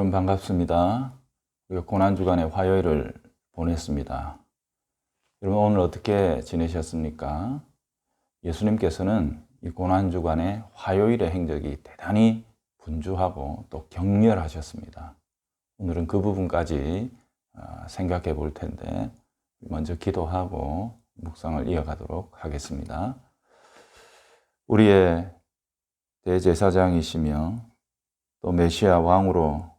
여러분 반갑습니다. 우리가 고난주간의 화요일을 보냈습니다. 여러분 오늘 어떻게 지내셨습니까? 예수님께서는 이 고난주간의 화요일의 행적이 대단히 분주하고 또 격렬하셨습니다. 오늘은 그 부분까지 생각해 볼 텐데 먼저 기도하고 묵상을 이어가도록 하겠습니다. 우리의 대제사장이시며 또 메시아 왕으로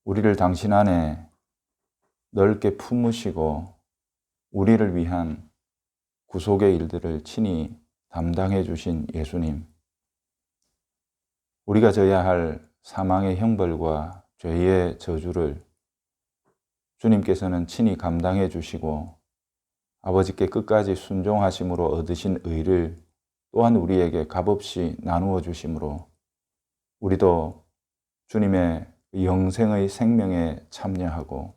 우리를 당신 안에 넓게 품으시고 우리를 위한 구속의 일들을 친히 담당해 주신 예수님, 우리가 져야 할 사망의 형벌과 죄의 저주를 주님께서는 친히 감당해 주시고 아버지께 끝까지 순종하심으로 얻으신 의를 또한 우리에게 값없이 나누어 주심으로 우리도 주님의 영생의 생명에 참여하고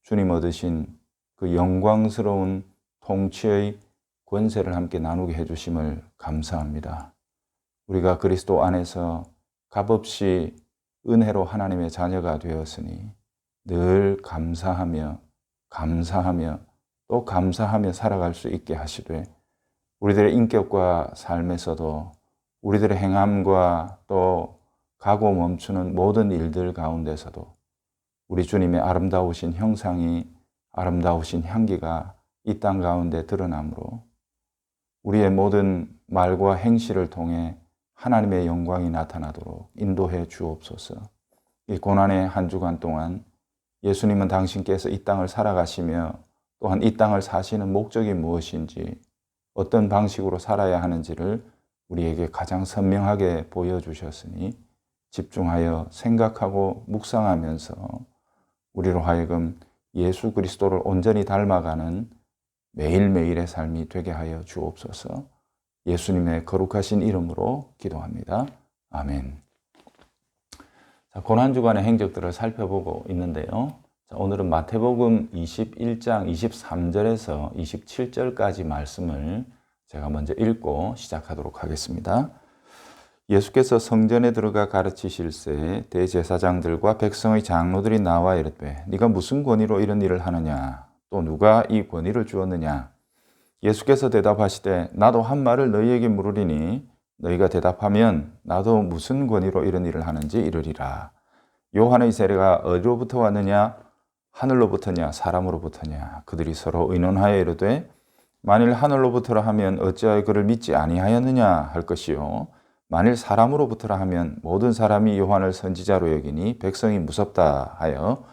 주님 얻으신 그 영광스러운 통치의 권세를 함께 나누게 해주심을 감사합니다. 우리가 그리스도 안에서 값없이 은혜로 하나님의 자녀가 되었으니 늘 감사하며 또 감사하며 살아갈 수 있게 하시되 우리들의 인격과 삶에서도 우리들의 행함과 또 가고 멈추는 모든 일들 가운데서도 우리 주님의 아름다우신 형상이 아름다우신 향기가 이 땅 가운데 드러나므로 우리의 모든 말과 행실을 통해 하나님의 영광이 나타나도록 인도해 주옵소서. 이 고난의 한 주간 동안 예수님은 당신께서 이 땅을 살아가시며 또한 이 땅을 사시는 목적이 무엇인지 어떤 방식으로 살아야 하는지를 우리에게 가장 선명하게 보여주셨으니 집중하여 생각하고 묵상하면서 우리로 하여금 예수 그리스도를 온전히 닮아가는 매일매일의 삶이 되게 하여 주옵소서. 예수님의 거룩하신 이름으로 기도합니다. 아멘. 자, 고난주간의 행적들을 살펴보고 있는데요. 자, 오늘은 마태복음 21장 23절에서 27절까지 말씀을 제가 먼저 읽고 시작하도록 하겠습니다. 예수께서 성전에 들어가 가르치실새 대제사장들과 백성의 장로들이 나와 이르되 네가 무슨 권위로 이런 일을 하느냐 또 누가 이 권위를 주었느냐. 예수께서 대답하시되 나도 한 말을 너희에게 물으리니 너희가 대답하면 나도 무슨 권위로 이런 일을 하는지 이르리라. 요한의 세례가 어디로부터 왔느냐 하늘로부터냐 사람으로부터냐. 그들이 서로 의논하여 이르되 만일 하늘로부터라 하면 어찌하여 그를 믿지 아니하였느냐 할 것이요 만일 사람으로부터라 하면 모든 사람이 요한을 선지자로 여기니 백성이 무섭다 하여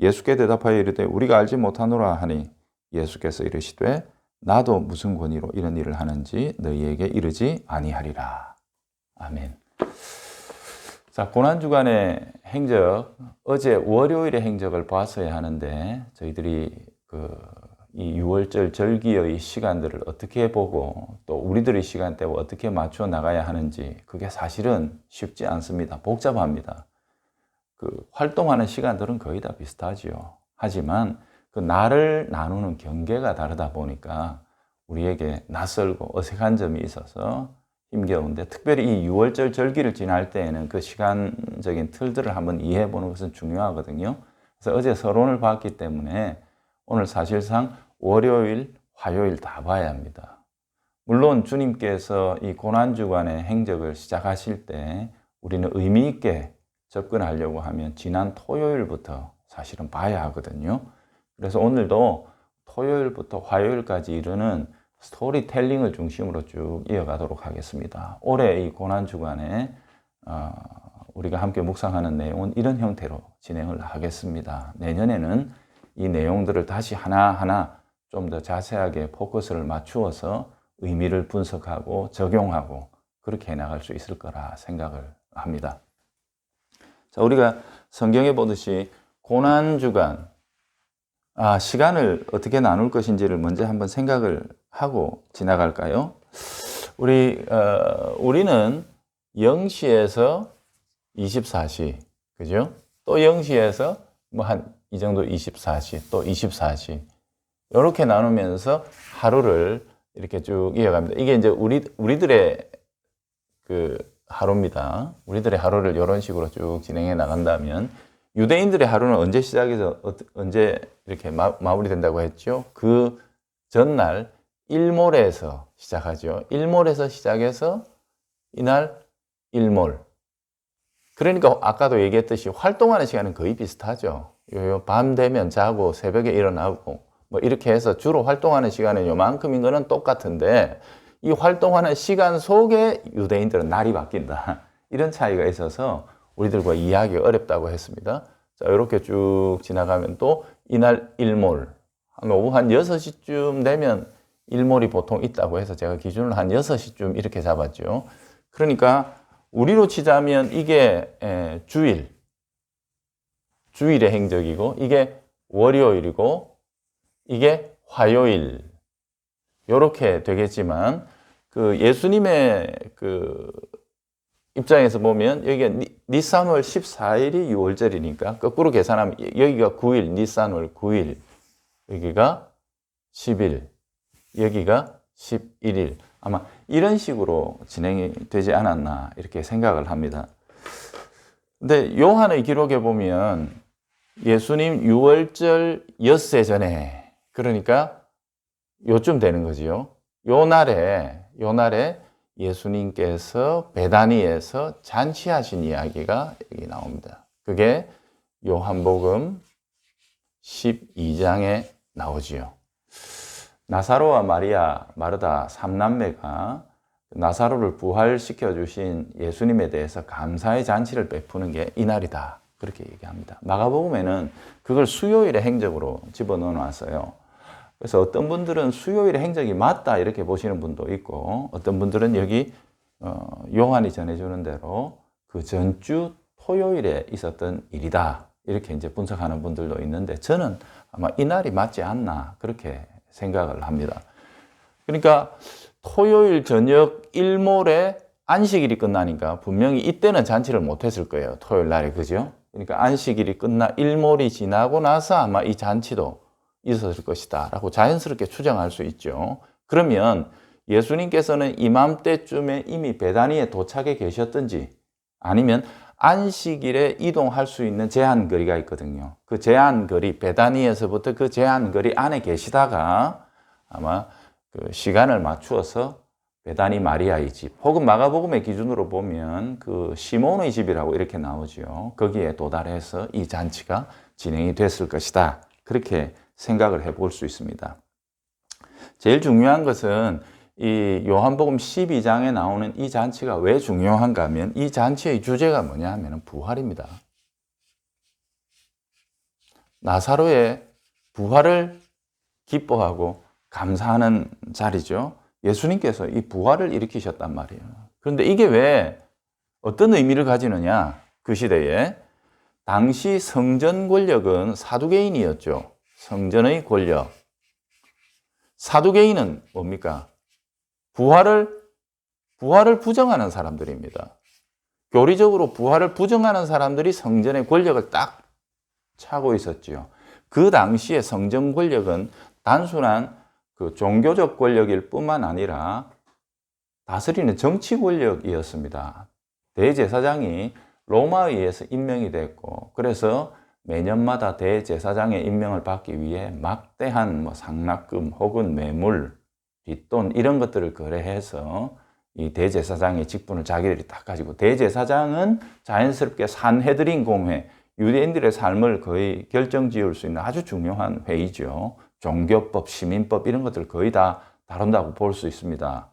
예수께 대답하여 이르되 우리가 알지 못하노라 하니 예수께서 이르시되 나도 무슨 권위로 이런 일을 하는지 너희에게 이르지 아니하리라. 아멘. 자, 고난주간의 행적, 어제 월요일의 행적을 봤어야 하는데 저희들이 이 6월절 절기의 시간들을 어떻게 보고 또 우리들의 시간대와 어떻게 맞춰 나가야 하는지 그게 사실은 쉽지 않습니다. 복잡합니다. 활동하는 시간들은 거의 다 비슷하지요. 하지만 그 날을 나누는 경계가 다르다 보니까 우리에게 낯설고 어색한 점이 있어서 힘겨운데 특별히 이 6월절 절기를 지날 때에는 그 시간적인 틀들을 한번 이해해 보는 것은 중요하거든요. 그래서 어제 서론을 봤기 때문에 오늘 사실상 월요일, 화요일 다 봐야 합니다. 물론 주님께서 이 고난주간의 행적을 시작하실 때 우리는 의미 있게 접근하려고 하면 지난 토요일부터 사실은 봐야 하거든요. 그래서 오늘도 토요일부터 화요일까지 이르는 스토리텔링을 중심으로 쭉 이어가도록 하겠습니다. 올해 이 고난주간에 우리가 함께 묵상하는 내용은 이런 형태로 진행을 하겠습니다. 내년에는 이 내용들을 다시 하나하나 좀 더 자세하게 포커스를 맞추어서 의미를 분석하고 적용하고 그렇게 해나갈 수 있을 거라 생각을 합니다. 자, 우리가 성경에 보듯이 고난주간, 시간을 어떻게 나눌 것인지를 먼저 한번 생각을 하고 지나갈까요? 우리는 0시에서 24시, 그죠? 또 0시에서 이 정도 24시, 또 24시. 이렇게 나누면서 하루를 이렇게 쭉 이어갑니다. 이게 이제 우리들의 하루입니다. 우리들의 하루를 이런 식으로 쭉 진행해 나간다면 유대인들의 하루는 언제 시작해서 언제 이렇게 마무리된다고 했죠? 그 전날 일몰에서 시작하죠. 일몰에서 시작해서 이날 일몰. 그러니까 아까도 얘기했듯이 활동하는 시간은 거의 비슷하죠. 밤 되면 자고 새벽에 일어나고 뭐 이렇게 해서 주로 활동하는 시간은 요만큼인 거는 똑같은데 이 활동하는 시간 속에 유대인들은 날이 바뀐다. 이런 차이가 있어서 우리들과 이해하기가 어렵다고 했습니다. 자, 이렇게 쭉 지나가면 또 이날 일몰. 오후 한 6시쯤 되면 일몰이 보통 있다고 해서 제가 기준을 한 6시쯤 이렇게 잡았죠. 그러니까 우리로 치자면 이게 주일의 행적이고 이게 월요일이고 이게 화요일 이렇게 되겠지만 그 예수님의 그 입장에서 보면 여기가 니산월 14일이 6월절이니까 거꾸로 계산하면 여기가 9일, 니산월 9일, 여기가 10일, 여기가 11일. 아마 이런 식으로 진행이 되지 않았나 이렇게 생각을 합니다. 근데 요한의 기록에 보면 예수님 6월절 엿새 전에, 그러니까 요쯤 되는 거지요. 요 날에 예수님께서 베다니에서 잔치하신 이야기가 여기 나옵니다. 그게 요한복음 12장에 나오지요. 나사로와 마리아, 마르다 3남매가 나사로를 부활시켜 주신 예수님에 대해서 감사의 잔치를 베푸는 게 이날이다. 그렇게 얘기합니다. 마가복음에는 그걸 수요일의 행적으로 집어넣어 놨어요. 그래서 어떤 분들은 수요일의 행적이 맞다 이렇게 보시는 분도 있고 어떤 분들은 여기 요한이 전해주는 대로 그 전주 토요일에 있었던 일이다 이렇게 이제 분석하는 분들도 있는데 저는 아마 이날이 맞지 않나 그렇게 생각을 합니다. 그러니까 토요일 저녁 일몰에 안식일이 끝나니까 분명히 이때는 잔치를 못했을 거예요. 토요일 날에 그죠? 그러니까 안식일이 끝나 일몰이 지나고 나서 아마 이 잔치도 있었을 것이다 라고 자연스럽게 추정할 수 있죠. 그러면 예수님께서는 이맘때쯤에 이미 베다니에 도착해 계셨든지 아니면 안식일에 이동할 수 있는 제한거리가 있거든요. 그 제한거리, 베다니에서부터 그 제한거리 안에 계시다가 아마 그 시간을 맞추어서 베다니 마리아의 집, 혹은 마가복음의 기준으로 보면 그 시몬의 집이라고 이렇게 나오죠. 거기에 도달해서 이 잔치가 진행이 됐을 것이다. 그렇게 생각을 해볼 수 있습니다. 제일 중요한 것은 이 요한복음 12장에 나오는 이 잔치가 왜 중요한가 하면 이 잔치의 주제가 뭐냐 하면 부활입니다. 나사로의 부활을 기뻐하고 감사하는 자리죠. 예수님께서 이 부활을 일으키셨단 말이에요. 그런데 이게 왜 어떤 의미를 가지느냐? 그 시대에 당시 성전 권력은 사두개인이었죠. 성전의 권력. 사두개인은 뭡니까? 부활을 부정하는 사람들입니다. 교리적으로 부활을 부정하는 사람들이 성전의 권력을 딱 차고 있었지요. 그 당시에 성전 권력은 단순한 그 종교적 권력일 뿐만 아니라 다스리는 정치 권력이었습니다. 대제사장이 로마에 의해서 임명이 됐고, 그래서 매년마다 대제사장의 임명을 받기 위해 막대한 상납금 혹은 매물, 뒷돈 이런 것들을 거래해서 이 대제사장의 직분을 자기들이 딱 가지고, 대제사장은 자연스럽게 산헤드린 공회, 유대인들의 삶을 거의 결정지을 수 있는 아주 중요한 회의죠. 종교법, 시민법 이런 것들 거의 다 다룬다고 볼 수 있습니다.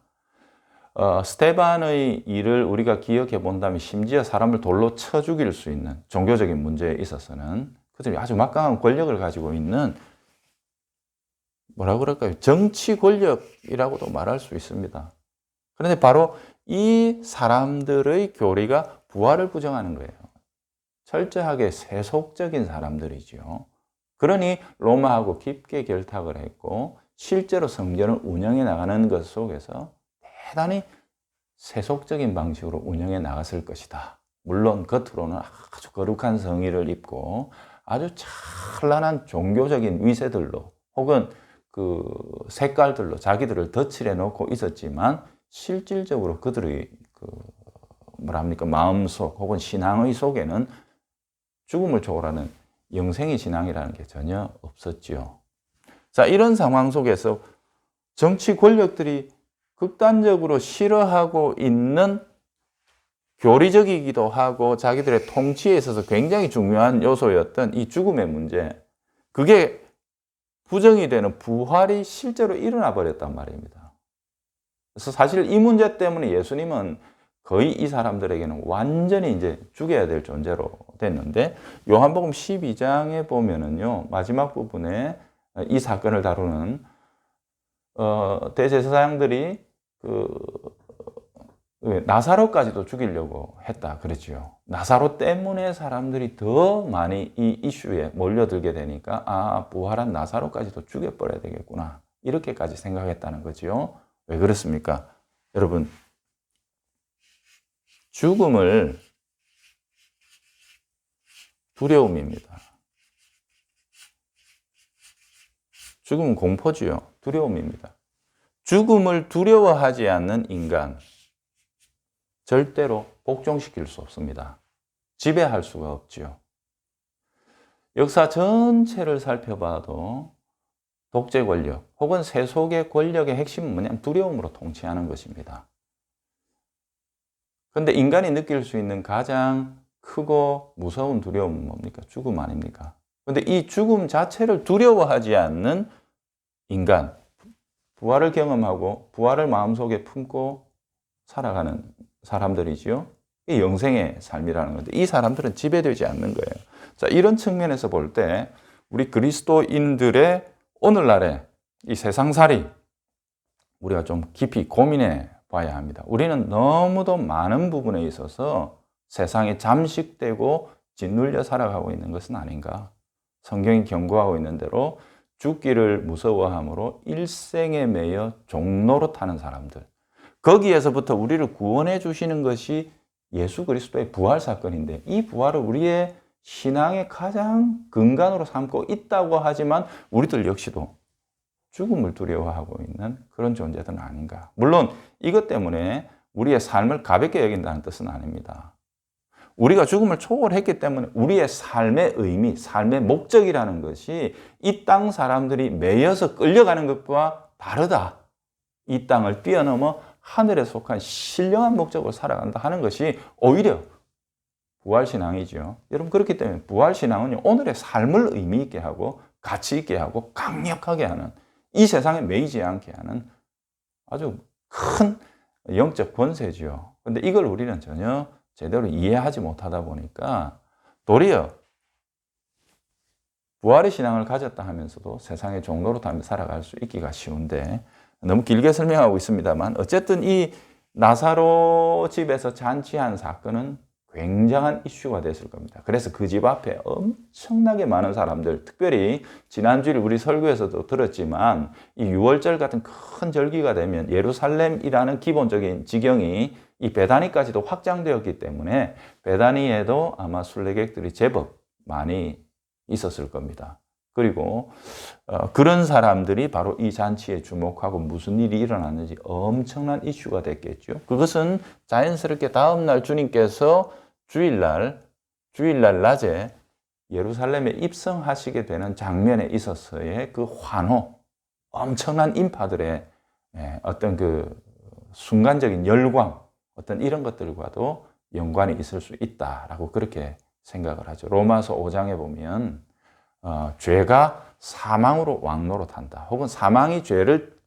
스테반의 일을 우리가 기억해 본다면 심지어 사람을 돌로 쳐 죽일 수 있는 종교적인 문제에 있어서는 그들이 아주 막강한 권력을 가지고 있는 뭐라고 그럴까요? 정치 권력이라고도 말할 수 있습니다. 그런데 바로 이 사람들의 교리가 부활을 부정하는 거예요. 철저하게 세속적인 사람들이죠. 그러니 로마하고 깊게 결탁을 했고 실제로 성전을 운영해 나가는 것 속에서 대단히 세속적인 방식으로 운영해 나갔을 것이다. 물론 겉으로는 아주 거룩한 성의를 입고 아주 찬란한 종교적인 위세들로 혹은 그 색깔들로 자기들을 덧칠해 놓고 있었지만 실질적으로 그들의 마음속 혹은 신앙의 속에는 죽음을 초월하는 영생의 신앙이라는 게 전혀 없었지요. 자, 이런 상황 속에서 정치 권력들이 극단적으로 싫어하고 있는 교리적이기도 하고 자기들의 통치에 있어서 굉장히 중요한 요소였던 이 죽음의 문제, 그게 부정이 되는 부활이 실제로 일어나 버렸단 말입니다. 그래서 사실 이 문제 때문에 예수님은 거의 이 사람들에게는 완전히 이제 죽여야 될 존재로 됐는데, 요한복음 12장에 보면은요, 마지막 부분에 이 사건을 다루는 대제사장들이 나사로까지도 죽이려고 했다 그랬죠. 나사로 때문에 사람들이 더 많이 이 이슈에 몰려들게 되니까 부활한 나사로까지도 죽여버려야 되겠구나, 이렇게까지 생각했다는 거죠. 왜 그렇습니까? 여러분, 죽음을 두려움입니다. 죽음은 공포지요. 두려움입니다. 죽음을 두려워하지 않는 인간, 절대로 복종시킬 수 없습니다. 지배할 수가 없지요. 역사 전체를 살펴봐도 독재 권력 혹은 세속의 권력의 핵심은 뭐냐면 두려움으로 통치하는 것입니다. 그런데 인간이 느낄 수 있는 가장 크고 무서운 두려움은 뭡니까? 죽음 아닙니까? 그런데 이 죽음 자체를 두려워하지 않는 인간, 부활을 경험하고 부활을 마음속에 품고 살아가는 사람들이지요. 이 영생의 삶이라는 건데, 이 사람들은 지배되지 않는 거예요. 자, 이런 측면에서 볼 때 우리 그리스도인들의 오늘날의 이 세상살이 우리가 좀 깊이 고민해 봐야 합니다. 우리는 너무도 많은 부분에 있어서 세상에 잠식되고 짓눌려 살아가고 있는 것은 아닌가. 성경이 경고하고 있는 대로 죽기를 무서워함으로 일생에 매여 종로로 타는 사람들, 거기에서부터 우리를 구원해 주시는 것이 예수 그리스도의 부활 사건인데, 이 부활을 우리의 신앙의 가장 근간으로 삼고 있다고 하지만 우리들 역시도 죽음을 두려워하고 있는 그런 존재들은 아닌가. 물론 이것 때문에 우리의 삶을 가볍게 여긴다는 뜻은 아닙니다. 우리가 죽음을 초월했기 때문에 우리의 삶의 의미, 삶의 목적이라는 것이 이 땅 사람들이 매여서 끌려가는 것과 다르다. 이 땅을 뛰어넘어 하늘에 속한 신령한 목적으로 살아간다 하는 것이 오히려 부활신앙이죠. 여러분, 그렇기 때문에 부활신앙은 오늘의 삶을 의미 있게 하고 가치 있게 하고 강력하게 하는, 이 세상에 매이지 않게 하는 아주 큰 영적 권세지요. 그런데 이걸 우리는 전혀 제대로 이해하지 못하다 보니까 도리어 부활의 신앙을 가졌다 하면서도 세상의 종로로 살아갈 수 있기가 쉬운데, 너무 길게 설명하고 있습니다만 어쨌든 이 나사로 집에서 잔치한 사건은 굉장한 이슈가 됐을 겁니다. 그래서 그 집 앞에 엄청나게 많은 사람들, 특별히 지난주에 우리 설교에서도 들었지만 이 6월절 같은 큰 절기가 되면 예루살렘이라는 기본적인 지경이 이 베다니까지도 확장되었기 때문에 베다니에도 아마 순례객들이 제법 많이 있었을 겁니다. 그리고 그런 사람들이 바로 이 잔치에 주목하고 무슨 일이 일어났는지 엄청난 이슈가 됐겠죠. 그것은 자연스럽게 다음날 주님께서 주일날 낮에 예루살렘에 입성하시게 되는 장면에 있어서의 그 환호, 엄청난 인파들의 어떤 그 순간적인 열광, 어떤 이런 것들과도 연관이 있을 수 있다라고 그렇게 생각을 하죠. 로마서 5장에 보면 죄가 사망으로 왕노릇한다. 혹은 사망이 죄를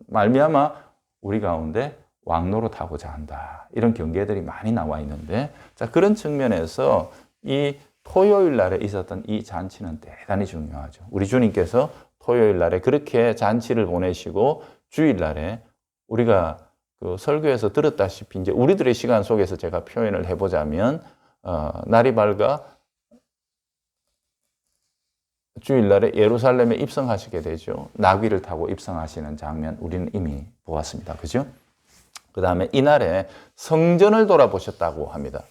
말미암아 우리 가운데 왕노릇하고자 한다. 이런 경계들이 많이 나와 있는데, 자, 그런 측면에서 이 토요일 날에 있었던 이 잔치는 대단히 중요하죠. 우리 주님께서 토요일 날에 그렇게 잔치를 보내시고 주일 날에 우리가 그 설교에서 들었다시피 이제 우리들의 시간 속에서 제가 표현을 해보자면 날이 밝아 주일날에 예루살렘에 입성하시게 되죠. 나귀를 타고 입성하시는 장면 우리는 이미 보았습니다. 그죠? 그 다음에 이날에 성전을 돌아보셨다고 합니다.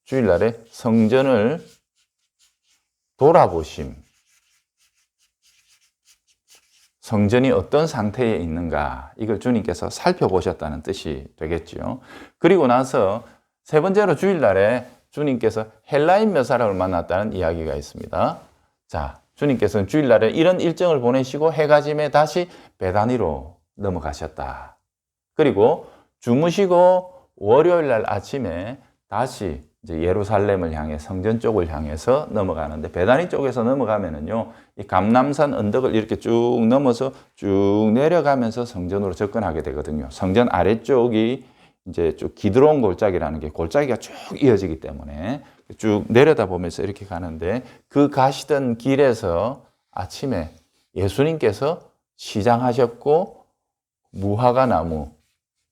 주일날에 성전을 돌아보심. 성전이 어떤 상태에 있는가, 이걸 주님께서 살펴보셨다는 뜻이 되겠죠. 그리고 나서 세 번째로 주일날에 주님께서 헬라인 몇 사람을 만났다는 이야기가 있습니다. 자, 주님께서는 주일날에 이런 일정을 보내시고 해가 짐에 다시 베다니로 넘어가셨다. 그리고 주무시고 월요일날 아침에 다시 이제 예루살렘을 향해 성전 쪽을 향해서 넘어가는데, 베다니 쪽에서 넘어가면은요, 이 감람산 언덕을 이렇게 쭉 넘어서 쭉 내려가면서 성전으로 접근하게 되거든요. 성전 아래쪽이 이제 쭉 기드론 골짜기라는 게 골짜기가 쭉 이어지기 때문에 쭉 내려다 보면서 이렇게 가는데, 그 가시던 길에서 아침에 예수님께서 시장하셨고 무화과 나무,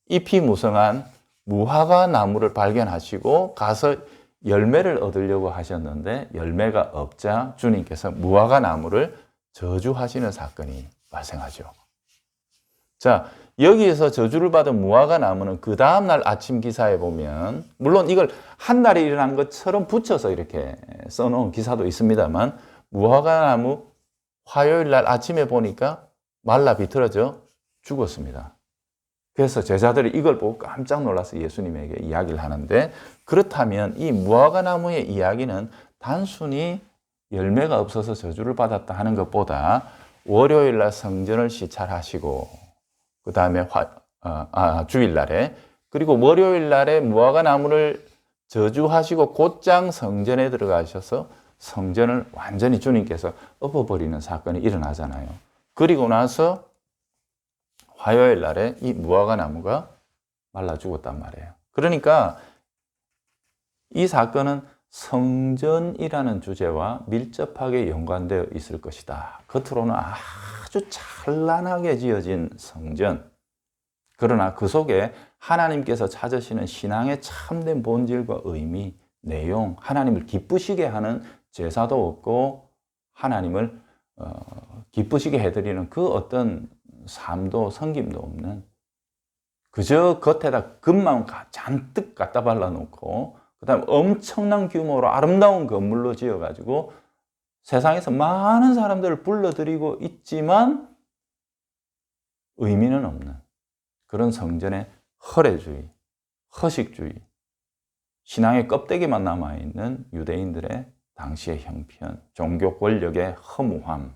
잎이 무성한 무화과 나무를 발견하시고 가서 열매를 얻으려고 하셨는데 열매가 없자 주님께서 무화과 나무를 저주하시는 사건이 발생하죠. 자, 여기에서 저주를 받은 무화과 나무는 그 다음날 아침 기사에 보면, 물론 이걸 한 날에 일어난 것처럼 붙여서 이렇게 써놓은 기사도 있습니다만, 무화과 나무 화요일 날 아침에 보니까 말라 비틀어져 죽었습니다. 그래서 제자들이 이걸 보고 깜짝 놀라서 예수님에게 이야기를 하는데, 그렇다면 이 무화과 나무의 이야기는 단순히 열매가 없어서 저주를 받았다 하는 것보다 월요일 날 성전을 시찰하시고 그 다음에 주일날에, 그리고 월요일 날에 무화과 나무를 저주하시고 곧장 성전에 들어가셔서 성전을 완전히 주님께서 엎어버리는 사건이 일어나잖아요. 그리고 나서 화요일 날에 이 무화과 나무가 말라 죽었단 말이에요. 그러니까 이 사건은 성전이라는 주제와 밀접하게 연관되어 있을 것이다. 겉으로는 아주 찬란하게 지어진 성전. 그러나 그 속에 하나님께서 찾으시는 신앙의 참된 본질과 의미, 내용, 하나님을 기쁘시게 하는 제사도 없고 하나님을 기쁘시게 해드리는 그 어떤 삶도 섬김도 없는, 그저 겉에다 금만 잔뜩 갖다 발라놓고 그 다음에 엄청난 규모로 아름다운 건물로 지어가지고 세상에서 많은 사람들을 불러들이고 있지만 의미는 없는 그런 성전의 허례주의, 허식주의, 신앙의 껍데기만 남아있는 유대인들의 당시의 형편, 종교 권력의 허무함,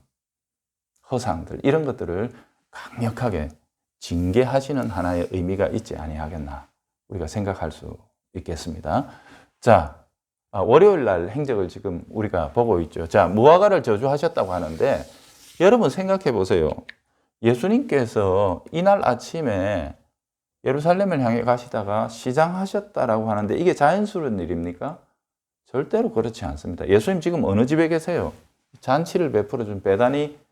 허상들, 이런 것들을 강력하게 징계하시는 하나의 의미가 있지 아니하겠나 우리가 생각할 수 있겠습니다. 자, 월요일 날 행적을 지금 우리가 보고 있죠. 자, 무화과를 저주하셨다고 하는데 여러분 생각해 보세요. 예수님께서 이날 아침에 예루살렘을 향해 가시다가 시장하셨다라고 하는데 이게 자연스러운 일입니까? 절대로 그렇지 않습니다. 예수님 지금 어느 집에 계세요? 잔치를 베풀어준 베다니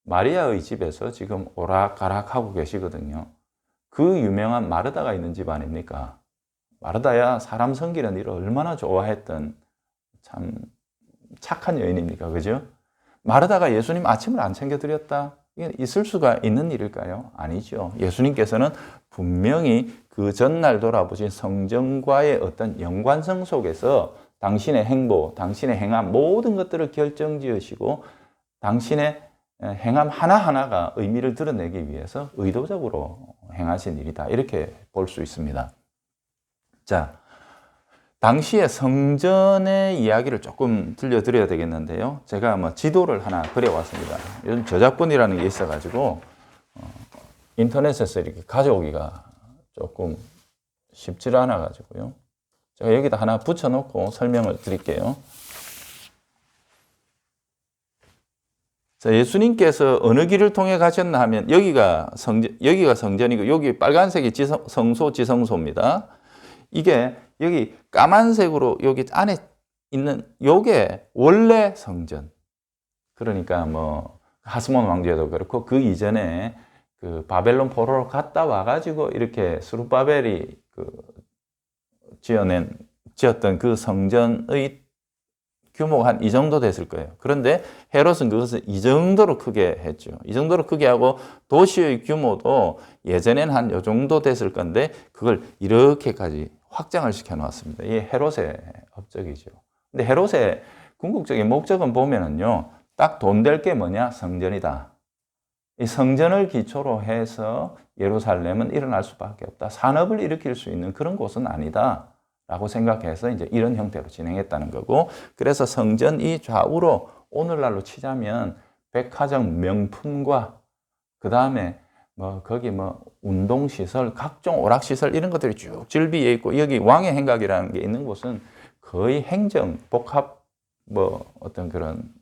마리아의 집에서 지금 오락가락하고 계시거든요. 그 유명한 마르다가 있는 집 아닙니까? 마르다야 사람 섬기는 일을 얼마나 좋아했던 참 착한 여인입니까? 그죠? 마르다가 예수님 아침을 안 챙겨드렸다? 이게 있을 수가 있는 일일까요? 아니죠. 예수님께서는 분명히 그 전날 돌아보신 성전과의 어떤 연관성 속에서 당신의 행보, 당신의 행함 모든 것들을 결정지으시고 당신의 행함 하나하나가 의미를 드러내기 위해서 의도적으로 행하신 일이다. 이렇게 볼 수 있습니다. 자, 당시의 성전의 이야기를 조금 들려드려야 되겠는데요. 제가 지도를 하나 그려왔습니다. 요즘 저작권이라는 게 있어가지고 인터넷에서 이렇게 가져오기가 조금 쉽지 않아가지고요. 제가 여기다 하나 붙여놓고 설명을 드릴게요. 자, 예수님께서 어느 길을 통해 가셨나 하면 여기가 성전이고 여기 빨간색이 지성소입니다. 이게 여기 까만색으로 여기 안에 있는 요게 원래 성전. 그러니까 하스몬 왕조도 그렇고 그 이전에 그 바벨론 포로로 갔다 와가지고 이렇게 스룹바벨이 지었던 그 성전의 규모가 한 이 정도 됐을 거예요. 그런데 헤롯은 그것을 이 정도로 크게 했죠. 이 정도로 크게 하고 도시의 규모도 예전엔 한 이 정도 됐을 건데 그걸 이렇게까지 확장을 시켜 놓았습니다. 이게 헤롯의 업적이죠. 근데 헤롯의 궁극적인 목적은 보면은요, 딱 돈 될 게 뭐냐? 성전이다. 이 성전을 기초로 해서 예루살렘은 일어날 수밖에 없다. 산업을 일으킬 수 있는 그런 곳은 아니다. 라고 생각해서 이제 이런 형태로 진행했다는 거고, 그래서 성전이 좌우로 오늘날로 치자면 백화점 명품과 그 다음에 거기 운동시설, 각종 오락시설 이런 것들이 쭉 즐비해 있고, 여기 왕의 행각이라는 게 있는 곳은 거의 행정, 복합, 어떤 그런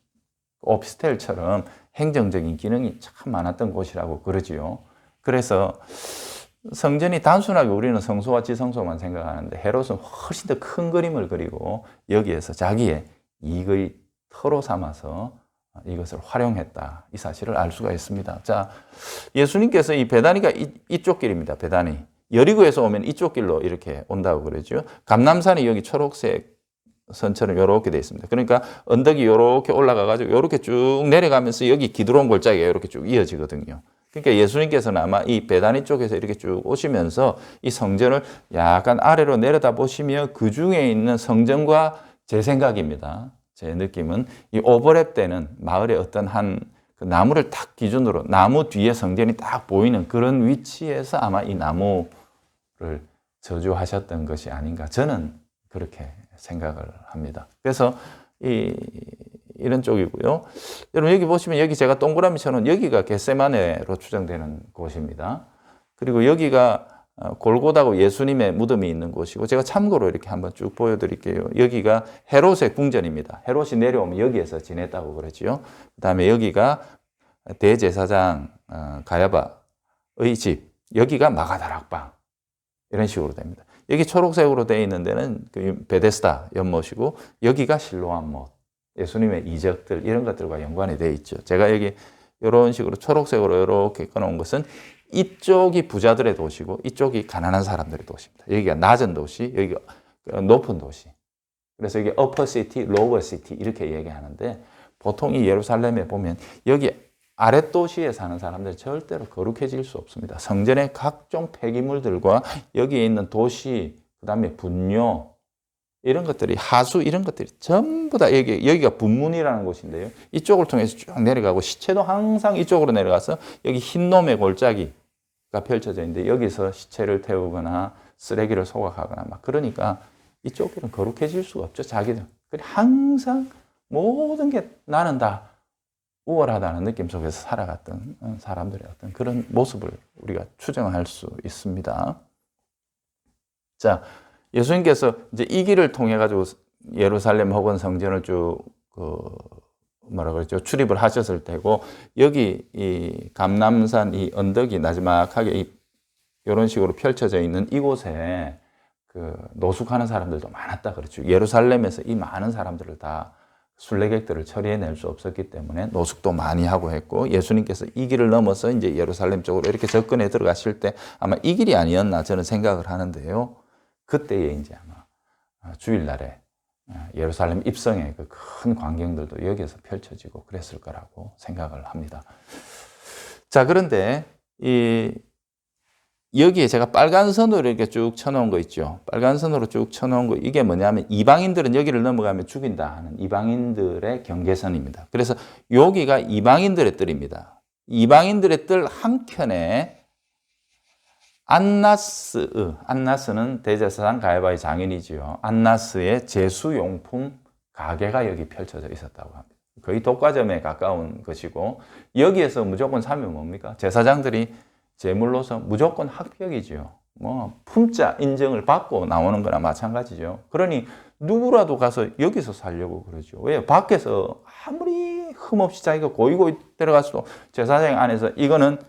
오피스텔처럼 행정적인 기능이 참 많았던 곳이라고 그러지요. 그래서 성전이 단순하게 우리는 성소와 지성소만 생각하는데 헤롯은 훨씬 더 큰 그림을 그리고 여기에서 자기의 이익의 터로 삼아서 이것을 활용했다. 이 사실을 알 수가 있습니다. 자, 예수님께서 이 베다니가 이쪽 길입니다. 베다니. 여리고에서 오면 이쪽 길로 이렇게 온다고 그러죠. 감람산이 여기 초록색 선처럼 이렇게 되어 있습니다. 그러니까 언덕이 이렇게 올라가가지고 이렇게 쭉 내려가면서 여기 기드론 골짜기가 이렇게 쭉 이어지거든요. 그러니까 예수님께서는 아마 이 베다니 쪽에서 이렇게 쭉 오시면서 이 성전을 약간 아래로 내려다 보시며 그 중에 있는 성전과 제 생각입니다. 제 느낌은 이 오버랩 되는 마을의 어떤 그 나무를 딱 기준으로 나무 뒤에 성전이 딱 보이는 그런 위치에서 아마 이 나무를 저주하셨던 것이 아닌가. 저는 그렇게 생각을 합니다. 그래서 이런 쪽이고요. 여러분 여기 보시면 여기 제가 동그라미 쳐놓은 여기가 겟세마네로 추정되는 곳입니다. 그리고 여기가 골고다고 예수님의 무덤이 있는 곳이고, 제가 참고로 이렇게 한번 쭉 보여드릴게요. 여기가 헤롯의 궁전입니다. 헤롯이 내려오면 여기에서 지냈다고 그러지요. 그 다음에 여기가 대제사장 가야바의 집, 여기가 마가다락방, 이런 식으로 됩니다. 여기 초록색으로 되어 있는 데는 그 베데스다 연못이고, 여기가 실로암 못, 예수님의 이적들 이런 것들과 연관이 되어 있죠. 제가 여기 이런 식으로 초록색으로 이렇게 꺼놓은 것은 이쪽이 부자들의 도시고 이쪽이 가난한 사람들의 도시입니다. 여기가 낮은 도시, 여기가 높은 도시. 그래서 여기 upper city, lower city 이렇게 얘기하는데, 보통 이 예루살렘에 보면 여기 아랫도시에 사는 사람들은 절대로 거룩해질 수 없습니다. 성전의 각종 폐기물들과 여기에 있는 도시, 그 다음에 분뇨, 이런 것들이, 하수 이런 것들이 전부 다 여기가 분문이라는 곳인데요. 이쪽을 통해서 쭉 내려가고 시체도 항상 이쪽으로 내려가서 여기 흰놈의 골짜기가 펼쳐져 있는데 여기서 시체를 태우거나 쓰레기를 소각하거나 막 그러니까 이쪽 길은 거룩해질 수가 없죠. 자기들. 항상 모든 게 나는 다 우월하다는 느낌 속에서 살아갔던 사람들의 어떤 그런 모습을 우리가 추정할 수 있습니다. 자, 예수님께서 이제 이 길을 통해 가지고 예루살렘 혹은 성전을 쭉 출입을 하셨을 테고, 여기 이 감람산 이 언덕이 나지막하게 이런 식으로 펼쳐져 있는 이곳에 그 노숙하는 사람들도 많았다 그렇죠. 예루살렘에서 이 많은 사람들을 다 순례객들을 처리해낼 수 없었기 때문에 노숙도 많이 하고 했고, 예수님께서 이 길을 넘어서 이제 예루살렘 쪽으로 이렇게 접근해 들어가실 때 아마 이 길이 아니었나 저는 생각을 하는데요. 그때에 이제 아마 주일날에 예루살렘 입성의 그 큰 광경들도 여기에서 펼쳐지고 그랬을 거라고 생각을 합니다. 자, 그런데 여기에 제가 빨간 선으로 이렇게 쭉 쳐놓은 거 있죠. 빨간 선으로 쭉 쳐놓은 거, 이게 뭐냐면 이방인들은 여기를 넘어가면 죽인다 하는 이방인들의 경계선입니다. 그래서 여기가 이방인들의 뜰입니다. 이방인들의 뜰 한켠에 안나스는 대제사장 가야바의 장인이지요. 안나스의 제수용품 가게가 여기 펼쳐져 있었다고 합니다. 거의 독과점에 가까운 것이고, 여기에서 무조건 사면 뭡니까? 제사장들이 제물로서 무조건 합격이지요. 품자 인정을 받고 나오는 거나 마찬가지죠. 그러니 누구라도 가서 여기서 살려고 그러죠. 왜? 밖에서 아무리 흠없이 자기가 고이고이 들어갔어도 제사장 안에서 이거는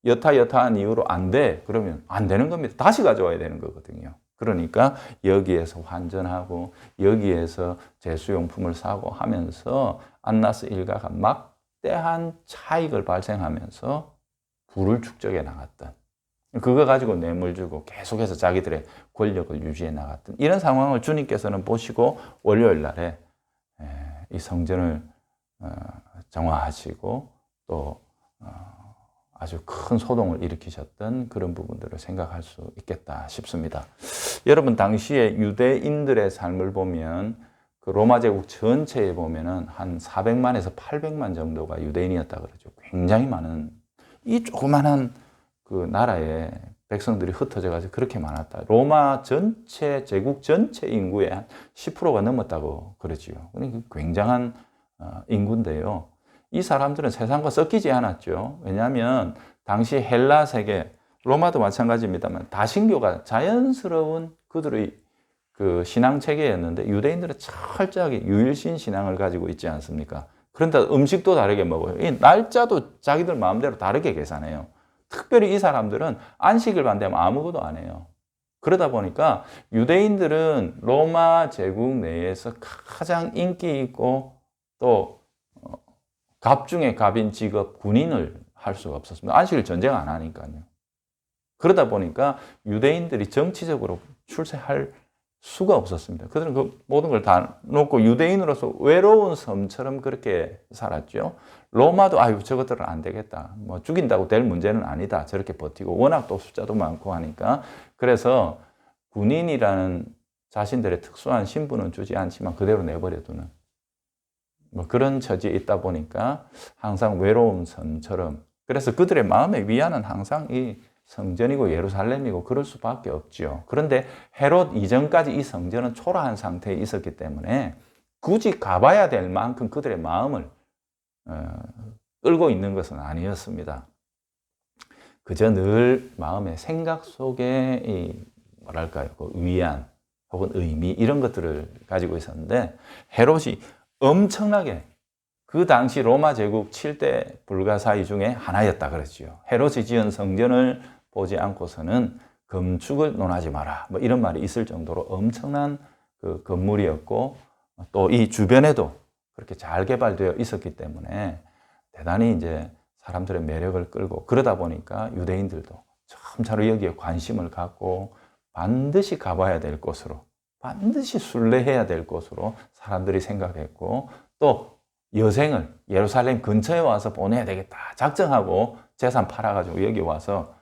여타한 이유로 안 돼. 그러면 안 되는 겁니다. 다시 가져와야 되는 거거든요. 그러니까 여기에서 환전하고 여기에서 제수용품을 사고 하면서 안나스 일가가 막대한 차익을 발생하면서 부를 축적해 나갔던, 그거 가지고 뇌물 주고 계속해서 자기들의 권력을 유지해 나갔던 이런 상황을 주님께서는 보시고 월요일 날에 이 성전을 정화하시고 또 아주 큰 소동을 일으키셨던 그런 부분들을 생각할 수 있겠다 싶습니다. 여러분, 당시에 유대인들의 삶을 보면 그 로마 제국 전체에 보면은 한 400만에서 800만 정도가 유대인이었다 그러죠. 굉장히 많은 이 조그만한 그 나라에 백성들이 흩어져 가지고 그렇게 많았다. 로마 전체 제국 전체 인구의 한 10%가 넘었다고 그러지요. 그러니까 굉장한 인구인데요. 이 사람들은 세상과 섞이지 않았죠. 왜냐하면 당시 헬라 세계, 로마도 마찬가지입니다만 다신교가 자연스러운 그들의 그 신앙 체계였는데 유대인들은 철저하게 유일신 신앙을 가지고 있지 않습니까? 그런데 음식도 다르게 먹어요. 이 날짜도 자기들 마음대로 다르게 계산해요. 특별히 이 사람들은 안식일 반대하면 아무것도 안 해요. 그러다 보니까 유대인들은 로마 제국 내에서 가장 인기 있고 또 갑 중에 갑인 직업 군인을 할 수가 없었습니다. 안식일 전쟁 안 하니까요. 그러다 보니까 유대인들이 정치적으로 출세할 수가 없었습니다. 그들은 그 모든 걸 다 놓고 유대인으로서 외로운 섬처럼 그렇게 살았죠. 로마도 아유 저것들은 안 되겠다. 뭐 죽인다고 될 문제는 아니다. 저렇게 버티고 워낙 또 숫자도 많고 하니까 그래서 군인이라는 자신들의 특수한 신분은 주지 않지만 그대로 내버려두는 뭐 그런 처지에 있다 보니까 항상 외로운 섬처럼 그래서 그들의 마음의 위안은 항상 이 성전이고 예루살렘이고 그럴 수밖에 없죠. 그런데 헤롯 이전까지 이 성전은 초라한 상태에 있었기 때문에 굳이 가봐야 될 만큼 그들의 마음을 끌고 있는 것은 아니었습니다. 그저 늘 마음의 생각 속에 이 뭐랄까요, 그 위안 혹은 의미 이런 것들을 가지고 있었는데 헤롯이 엄청나게 그 당시 로마 제국 7대 불가사의 중에 하나였다 그랬지요. 헤롯이 지은 성전을 보지 않고서는 건축을 논하지 마라. 뭐 이런 말이 있을 정도로 엄청난 그 건물이었고 또 이 주변에도 그렇게 잘 개발되어 있었기 때문에 대단히 이제 사람들의 매력을 끌고 그러다 보니까 유대인들도 점차로 여기에 관심을 갖고 반드시 가봐야 될 곳으로 반드시 순례해야 될 곳으로 사람들이 생각했고 또 여생을 예루살렘 근처에 와서 보내야 되겠다 작정하고 재산 팔아가지고 여기 와서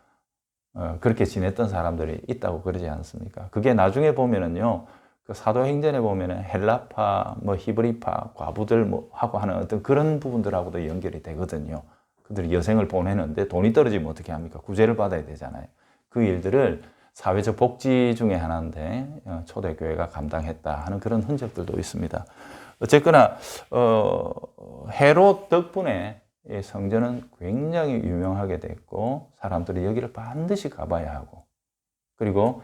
그렇게 지냈던 사람들이 있다고 그러지 않습니까? 그게 나중에 보면은요, 그 사도행전에 보면은 헬라파, 뭐 히브리파, 과부들 뭐 하고 하는 어떤 그런 부분들하고도 연결이 되거든요. 그들이 여생을 보내는데 돈이 떨어지면 어떻게 합니까? 구제를 받아야 되잖아요. 그 일들을 사회적 복지 중에 하나인데 초대교회가 감당했다 하는 그런 흔적들도 있습니다. 어쨌거나 헤롯 덕분에 이 성전은 굉장히 유명하게 됐고 사람들이 여기를 반드시 가봐야 하고 그리고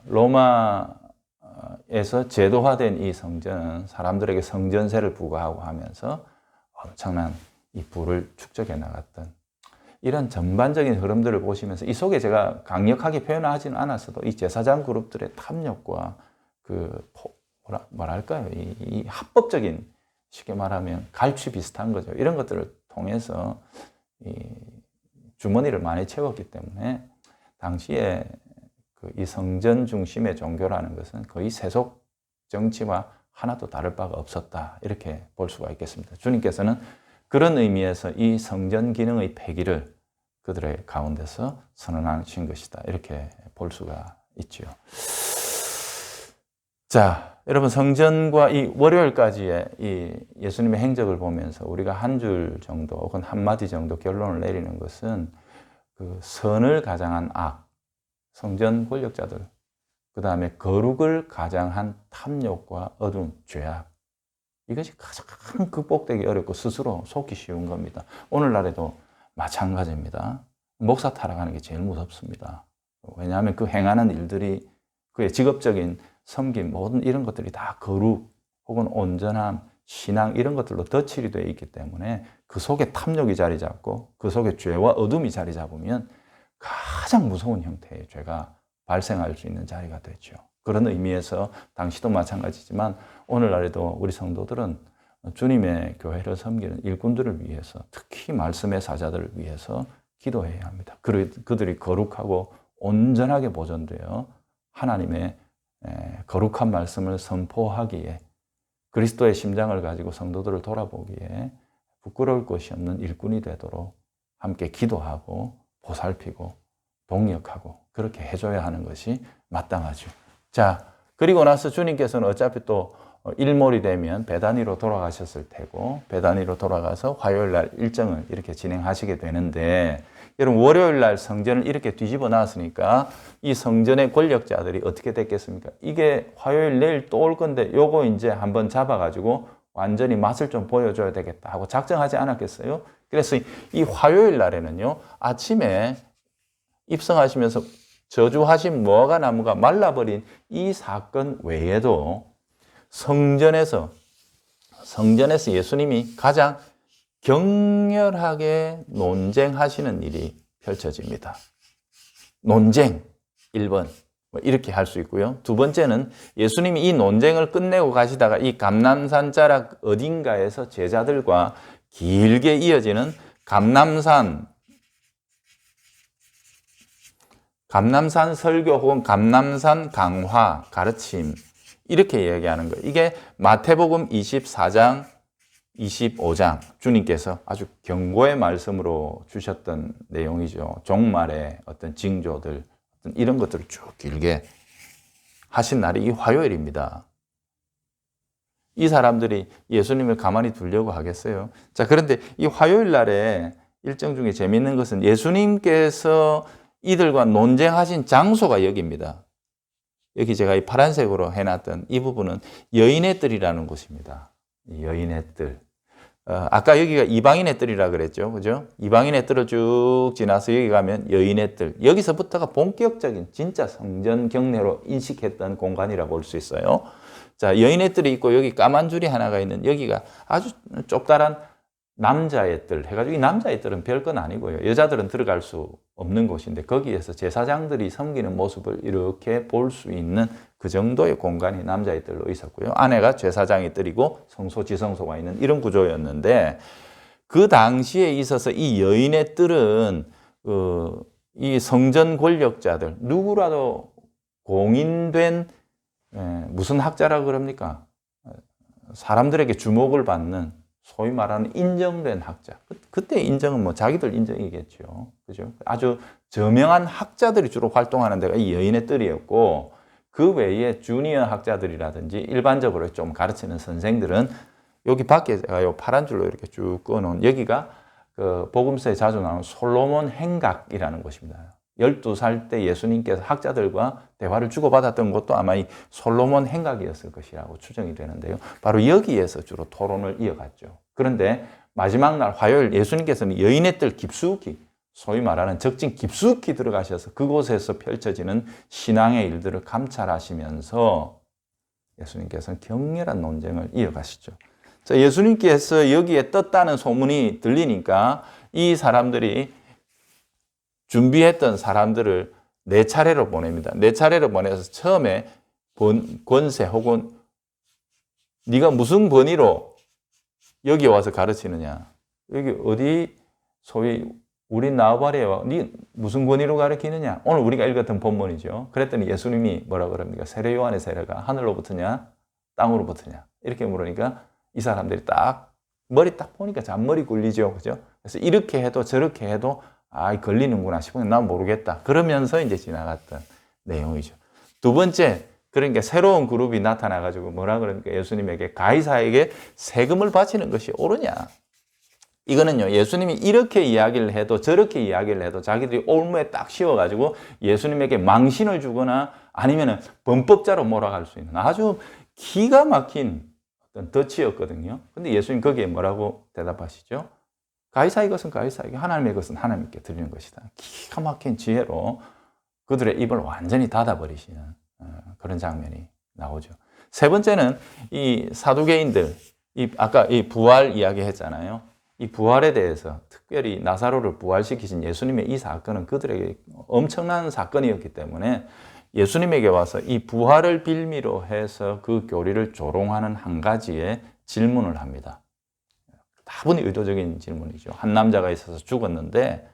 로마에서 제도화된 이 성전은 사람들에게 성전세를 부과하고 하면서 엄청난 이 부를 축적해 나갔던 이런 전반적인 흐름들을 보시면서 이 속에 제가 강력하게 표현하지는 않았어도 이 제사장 그룹들의 탐욕과 그 뭐랄까요 이 합법적인 쉽게 말하면 갈취 비슷한 거죠. 이런 것들을 통해서 이 주머니를 많이 채웠기 때문에 당시에 이 성전 중심의 종교라는 것은 거의 세속 정치와 하나도 다를 바가 없었다. 이렇게 볼 수가 있겠습니다. 주님께서는 그런 의미에서 이 성전 기능의 폐기를 그들의 가운데서 선언하신 것이다. 이렇게 볼 수가 있죠. 자, 여러분 성전과 이 월요일까지의 이 예수님의 행적을 보면서 우리가 한 줄 정도 혹은 한마디 정도 결론을 내리는 것은 그 선을 가장한 악, 성전 권력자들, 그 다음에 거룩을 가장한 탐욕과 어둠, 죄악. 이것이 가장 극복되기 어렵고 스스로 속기 쉬운 겁니다. 오늘날에도 마찬가지입니다. 목사 타락하는 게 제일 무섭습니다. 왜냐하면 그 행하는 일들이 그의 직업적인 섬김, 모든 이런 것들이 다 거룩 혹은 온전함, 신앙 이런 것들로 덧칠이 되어 있기 때문에 그 속에 탐욕이 자리 잡고 그 속에 죄와 어둠이 자리 잡으면 가장 무서운 형태의 죄가 발생할 수 있는 자리가 되죠. 그런 의미에서 당시도 마찬가지지만 오늘날에도 우리 성도들은 주님의 교회를 섬기는 일꾼들을 위해서 특히 말씀의 사자들을 위해서 기도해야 합니다. 그들이 거룩하고 온전하게 보존되어 하나님의 거룩한 말씀을 선포하기에 그리스도의 심장을 가지고 성도들을 돌아보기에 부끄러울 것이 없는 일꾼이 되도록 함께 기도하고 보살피고 동력하고 그렇게 해줘야 하는 것이 마땅하죠. 자, 그리고 나서 주님께서는 어차피 또 일몰이 되면 베다니로 돌아가셨을 테고 베다니로 돌아가서 화요일 날 일정을 이렇게 진행하시게 되는데 여러분 월요일 날 성전을 이렇게 뒤집어 놨으니까 이 성전의 권력자들이 어떻게 됐겠습니까? 이게 화요일 내일 또 올 건데 요거 이제 한번 잡아가지고 완전히 맛을 좀 보여줘야 되겠다 하고 작정하지 않았겠어요? 그래서 이 화요일 날에는요 아침에 입성하시면서 저주하신 무화과 나무가 말라버린 이 사건 외에도 성전에서 예수님이 가장 격렬하게 논쟁하시는 일이 펼쳐집니다. 논쟁 1번 이렇게 할 수 있고요. 두 번째는 예수님이 이 논쟁을 끝내고 가시다가 이 감람산 자락 어딘가에서 제자들과 길게 이어지는 감람산 설교 혹은 감람산 강화 가르침 이렇게 이야기하는 거예요. 이게 마태복음 24장 25장 주님께서 아주 경고의 말씀으로 주셨던 내용이죠. 종말의 어떤 징조들 어떤 이런 것들을 쭉 길게 하신 날이 이 화요일입니다. 이 사람들이 예수님을 가만히 두려고 하겠어요? 자, 그런데 이 화요일 날에 일정 중에 재미있는 것은 예수님께서 이들과 논쟁하신 장소가 여기입니다. 여기 제가 이 파란색으로 해놨던 이 부분은 여인의 뜰이라는 곳입니다. 여인의 뜰. 아까 여기가 이방인의 뜰이라 그랬죠. 그죠? 이방인의 뜰을 쭉 지나서 여기 가면 여인의 뜰. 여기서부터가 본격적인 진짜 성전 경내로 인식했던 공간이라고 볼 수 있어요. 자, 여인의 뜰이 있고 여기 까만 줄이 하나가 있는 여기가 아주 좁다란 남자의 뜰 해가지고 이 남자의 뜰은 별건 아니고요. 여자들은 들어갈 수 없는 곳인데 거기에서 제사장들이 섬기는 모습을 이렇게 볼 수 있는 그 정도의 공간이 남자의 뜰로 있었고요. 안에가 제사장의 뜰이고 성소, 지성소가 있는 이런 구조였는데 그 당시에 있어서 이 여인의 뜰은 이 성전 권력자들 누구라도 공인된 무슨 학자라 그럽니까? 사람들에게 주목을 받는 소위 말하는 인정된 학자. 그때 인정은 뭐 자기들 인정이겠죠. 그죠? 아주 저명한 학자들이 주로 활동하는 데가 이 여인의 뜰이었고, 그 외에 주니어 학자들이라든지 일반적으로 좀 가르치는 선생들은 여기 밖에 제가 요 파란 줄로 이렇게 쭉 꺼놓은 여기가 그 복음서에 자주 나오는 솔로몬 행각이라는 곳입니다. 12살 때 예수님께서 학자들과 대화를 주고받았던 것도 아마 이 솔로몬 행각이었을 것이라고 추정이 되는데요. 바로 여기에서 주로 토론을 이어갔죠. 그런데 마지막 날 화요일 예수님께서는 여인의 뜰 깊숙이 소위 말하는 적진 깊숙이 들어가셔서 그곳에서 펼쳐지는 신앙의 일들을 감찰하시면서 예수님께서는 격렬한 논쟁을 이어가시죠. 자, 예수님께서 여기에 떴다는 소문이 들리니까 이 사람들이 준비했던 사람들을 네 차례로 보냅니다. 네 차례로 보내서 처음에 권세 혹은 네가 무슨 권위로 여기 와서 가르치느냐. 여기 어디 소위 우리 나우바리에 와 네 무슨 권위로 가르치느냐. 오늘 우리가 읽었던 본문이죠. 그랬더니 예수님이 뭐라 그럽니까? 세례 요한의 세례가 하늘로부터냐 땅으로부터냐 이렇게 물으니까 이 사람들이 딱 머리 딱 보니까 잔머리 굴리죠. 그죠? 그래서 이렇게 해도 저렇게 해도 걸리는구나 싶으면 난 모르겠다. 그러면서 이제 지나갔던 내용이죠. 두 번째, 그러니까 새로운 그룹이 나타나가지고 뭐라 그러니까 예수님에게 가이사에게 세금을 바치는 것이 옳으냐. 이거는요, 예수님이 이렇게 이야기를 해도 저렇게 이야기를 해도 자기들이 올무에 딱 씌워가지고 예수님에게 망신을 주거나 아니면은 범법자로 몰아갈 수 있는 아주 기가 막힌 어떤 덫이었거든요. 근데 예수님 거기에 뭐라고 대답하시죠? 가이사의 것은 가이사에게, 하나님의 것은 하나님께 드리는 것이다. 기가 막힌 지혜로 그들의 입을 완전히 닫아버리시는 그런 장면이 나오죠. 세 번째는 이 사두개인들, 아까 이 부활 이야기 했잖아요. 이 부활에 대해서 특별히 나사로를 부활시키신 예수님의 이 사건은 그들에게 엄청난 사건이었기 때문에 예수님에게 와서 이 부활을 빌미로 해서 그 교리를 조롱하는 한 가지의 질문을 합니다. 다분히 의도적인 질문이죠. 한 남자가 있어서 죽었는데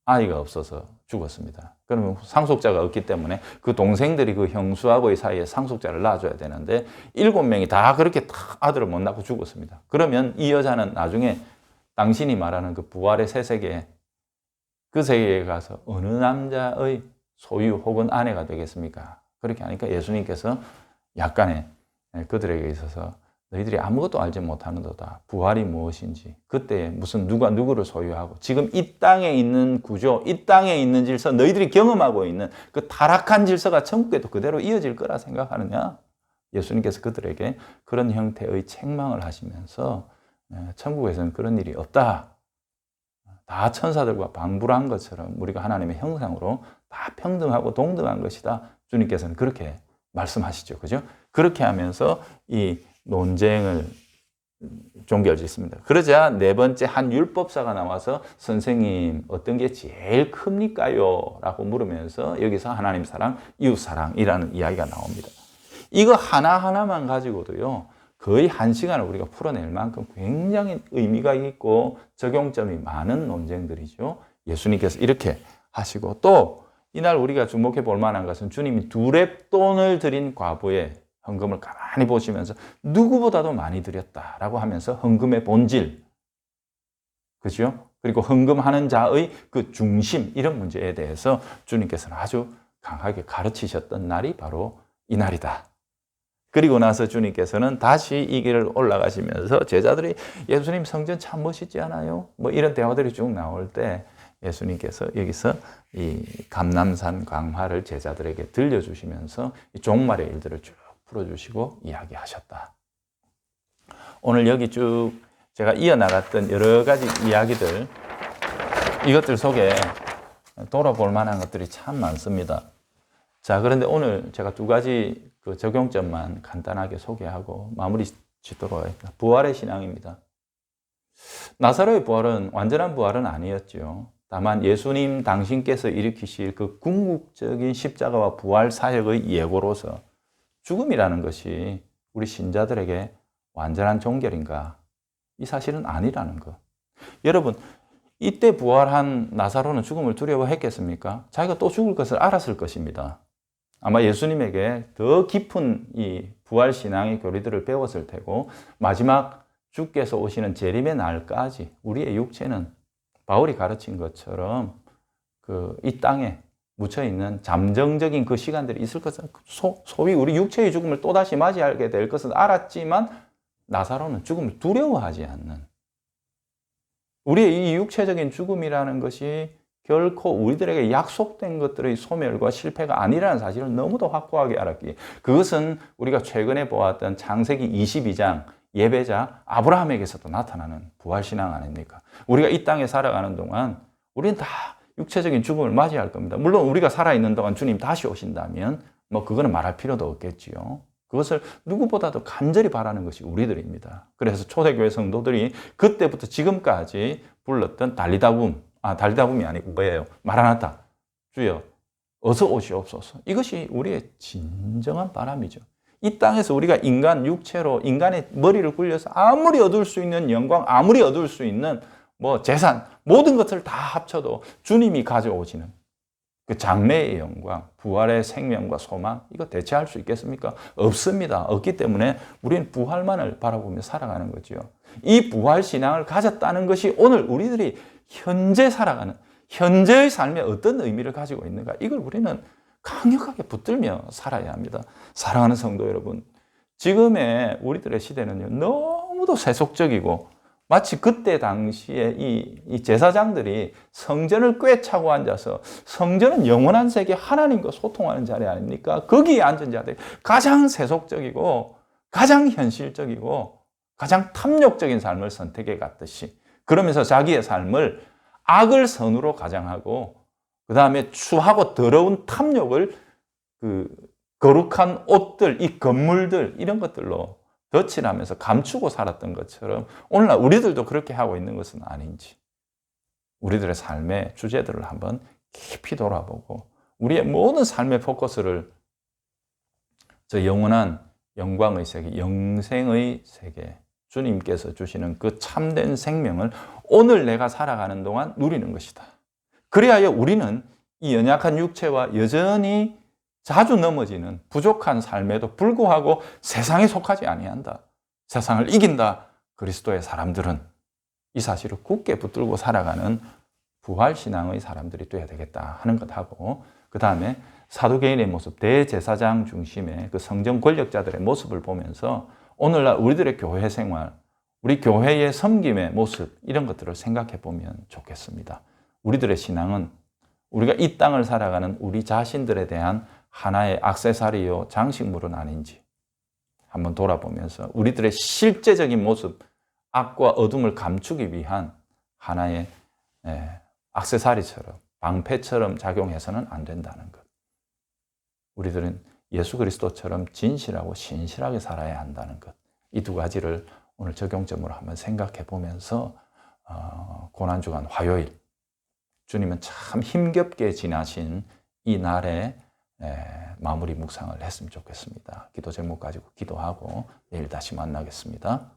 아이가 없어서 죽었습니다. 그러면 상속자가 없기 때문에 그 동생들이 그 형수하고의 사이에 상속자를 낳아줘야 되는데 7명이 다 그렇게 다 아들을 못 낳고 죽었습니다. 그러면 이 여자는 나중에 당신이 말하는 그 부활의 새 세계, 그 세계에 가서 어느 남자의 소유 혹은 아내가 되겠습니까? 그렇게 하니까 예수님께서 약간의 그들에게 있어서 너희들이 아무것도 알지 못하는도다. 부활이 무엇인지, 그때 무슨 누가 누구를 소유하고 지금 이 땅에 있는 구조, 이 땅에 있는 질서, 너희들이 경험하고 있는 그 타락한 질서가 천국에도 그대로 이어질 거라 생각하느냐? 예수님께서 그들에게 그런 형태의 책망을 하시면서 천국에서는 그런 일이 없다. 다 천사들과 방불한 것처럼 우리가 하나님의 형상으로 다 평등하고 동등한 것이다. 주님께서는 그렇게 말씀하시죠. 그죠? 그렇게 하면서 이 논쟁을 종결짓습니다. 그러자 네 번째 한 율법사가 나와서 선생님 어떤 게 제일 큽니까요? 라고 물으면서 여기서 하나님 사랑, 이웃 사랑이라는 이야기가 나옵니다. 이거 하나하나만 가지고도요, 거의 1시간을 우리가 풀어낼 만큼 굉장히 의미가 있고 적용점이 많은 논쟁들이죠. 예수님께서 이렇게 하시고, 또 이날 우리가 주목해 볼 만한 것은 주님이 2렙돈을 드린 과부의 헌금을 가만히 보시면서 누구보다도 많이 드렸다라고 하면서 헌금의 본질, 그죠? 그리고 헌금하는 자의 그 중심, 이런 문제에 대해서 주님께서는 아주 강하게 가르치셨던 날이 바로 이 날이다. 그리고 나서 주님께서는 다시 이 길을 올라가시면서 제자들이 예수님 성전 참 멋있지 않아요? 뭐 이런 대화들이 쭉 나올 때 예수님께서 여기서 이 감람산 광화를 제자들에게 들려주시면서 이 종말의 일들을 쭉 풀어주시고 이야기하셨다. 오늘 여기 쭉 제가 이어나갔던 여러 가지 이야기들, 이것들 속에 돌아볼 만한 것들이 참 많습니다. 자, 그런데 오늘 제가 2가지 그 적용점만 간단하게 소개하고 마무리 짓도록 하겠습니다. 부활의 신앙입니다. 나사로의 부활은 완전한 부활은 아니었죠. 다만 예수님 당신께서 일으키실 그 궁극적인 십자가와 부활 사역의 예고로서 죽음이라는 것이 우리 신자들에게 완전한 종결인가? 이 사실은 아니라는 것. 여러분, 이때 부활한 나사로는 죽음을 두려워했겠습니까? 자기가 또 죽을 것을 알았을 것입니다. 아마 예수님에게 더 깊은 이 부활 신앙의 교리들을 배웠을 테고, 마지막 주께서 오시는 재림의 날까지 우리의 육체는 바울이 가르친 것처럼 이 땅에 묻혀 있는 잠정적인 그 시간들이 있을 것은, 소위 우리 육체의 죽음을 또다시 맞이하게 될 것은 알았지만 나사로는 죽음을 두려워하지 않는, 우리의 이 육체적인 죽음이라는 것이 결코 우리들에게 약속된 것들의 소멸과 실패가 아니라는 사실을 너무도 확고하게 알았기에, 그것은 우리가 최근에 보았던 창세기 22장 예배자 아브라함에게서도 나타나는 부활신앙 아닙니까? 우리가 이 땅에 살아가는 동안 우리는 다 육체적인 죽음을 맞이할 겁니다. 물론 우리가 살아있는 동안 주님 다시 오신다면 뭐 그거는 말할 필요도 없겠지요. 그것을 누구보다도 간절히 바라는 것이 우리들입니다. 그래서 초대교회 성도들이 그때부터 지금까지 불렀던 달리다붐이 아니고 뭐예요? 마라나타, 주여 어서 오시옵소서. 이것이 우리의 진정한 바람이죠. 이 땅에서 우리가 인간 육체로 인간의 머리를 굴려서 아무리 얻을 수 있는 영광, 아무리 얻을 수 있는 뭐 재산, 모든 것을 다 합쳐도 주님이 가져오시는 그 장래의 영광, 부활의 생명과 소망, 이거 대체할 수 있겠습니까? 없습니다. 없기 때문에 우리는 부활만을 바라보며 살아가는 거죠. 이 부활 신앙을 가졌다는 것이 오늘 우리들이 현재 살아가는, 현재의 삶에 어떤 의미를 가지고 있는가, 이걸 우리는 강력하게 붙들며 살아야 합니다. 사랑하는 성도 여러분, 지금의 우리들의 시대는요, 너무도 세속적이고, 마치 그때 당시에 이 제사장들이 성전을 꿰차고 앉아서, 성전은 영원한 세계 하나님과 소통하는 자리 아닙니까? 거기에 앉은 자들이 가장 세속적이고 가장 현실적이고 가장 탐욕적인 삶을 선택해 갔듯이, 그러면서 자기의 삶을 악을 선으로 가장하고, 그 다음에 추하고 더러운 탐욕을 거룩한 옷들, 이 건물들, 이런 것들로 덧칠하면서 감추고 살았던 것처럼 오늘날 우리들도 그렇게 하고 있는 것은 아닌지, 우리들의 삶의 주제들을 한번 깊이 돌아보고 우리의 모든 삶의 포커스를 저 영원한 영광의 세계, 영생의 세계, 주님께서 주시는 그 참된 생명을 오늘 내가 살아가는 동안 누리는 것이다. 그래야 우리는 이 연약한 육체와 여전히 자주 넘어지는 부족한 삶에도 불구하고 세상에 속하지 아니한다. 세상을 이긴다. 그리스도의 사람들은 이 사실을 굳게 붙들고 살아가는 부활신앙의 사람들이 되어야 되겠다 하는 것하고, 그 다음에 사도개인의 모습, 대제사장 중심의 그 성전 권력자들의 모습을 보면서 오늘날 우리들의 교회 생활, 우리 교회의 섬김의 모습 이런 것들을 생각해 보면 좋겠습니다. 우리들의 신앙은 우리가 이 땅을 살아가는 우리 자신들에 대한 하나의 액세서리요 장식물은 아닌지 한번 돌아보면서 우리들의 실제적인 모습, 악과 어둠을 감추기 위한 하나의 액세서리처럼 방패처럼 작용해서는 안 된다는 것. 우리들은 예수 그리스도처럼 진실하고 신실하게 살아야 한다는 것. 이 두 가지를 오늘 적용점으로 한번 생각해 보면서 고난주간 화요일 주님은 참 힘겹게 지나신 이 날에 마무리 묵상을 했으면 좋겠습니다. 기도 제목 가지고 기도하고 내일 다시 만나겠습니다.